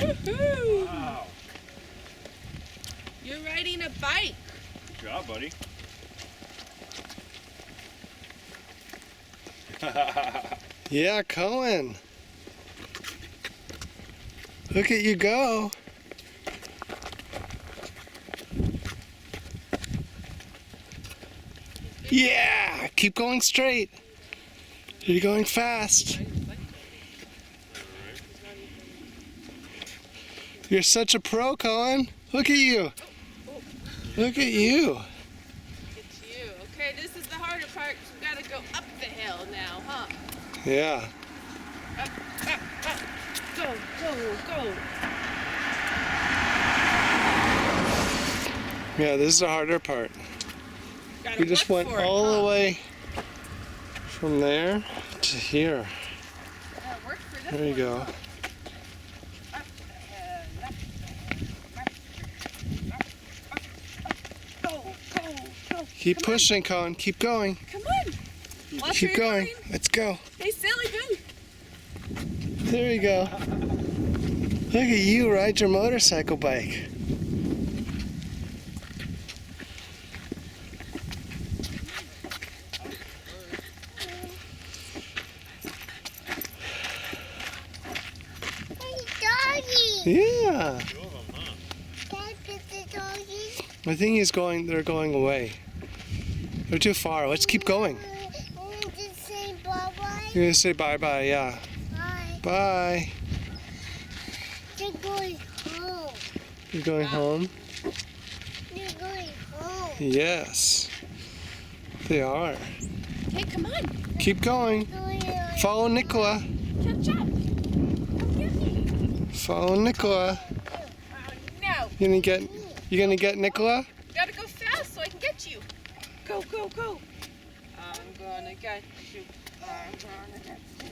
Woohoo! Wow. You're riding a bike. Good job, buddy. Yeah, Cohen. Look at you go. Yeah, keep going straight. You're going fast. You're such a pro, Cohen. Look at you. Look at you. It's you. Okay, this is the harder part. We've got to go up the hill now, huh? Yeah. Up, up, up. Go, go, go. Yeah, this is the harder part. Gotta We just work went for it, all huh? the way from there to here. Gotta work for this There you one, go. huh? Up the hill, up the hill, up. Go, go, go. Keep Come on. pushing, Cohen. Keep going. Come on. Watch Keep where you're going. Let's go. Hey, silly boo. There you go. Look at you ride your motorcycle bike. Yeah. I think they're going away. They're too far. Let's keep going. Just say bye-bye. You're gonna say bye-bye, yeah. Bye. Bye. You're going home. You're going home? You're going home. Yes. They are. Hey, come on. Keep going. Follow Nicola. Chop, chop. Come get me. Follow Nicola. Oh, no. You gonna get Nicola? Gotta go fast so I can get you. Go, go, go. I'm gonna get you. I'm gonna get you.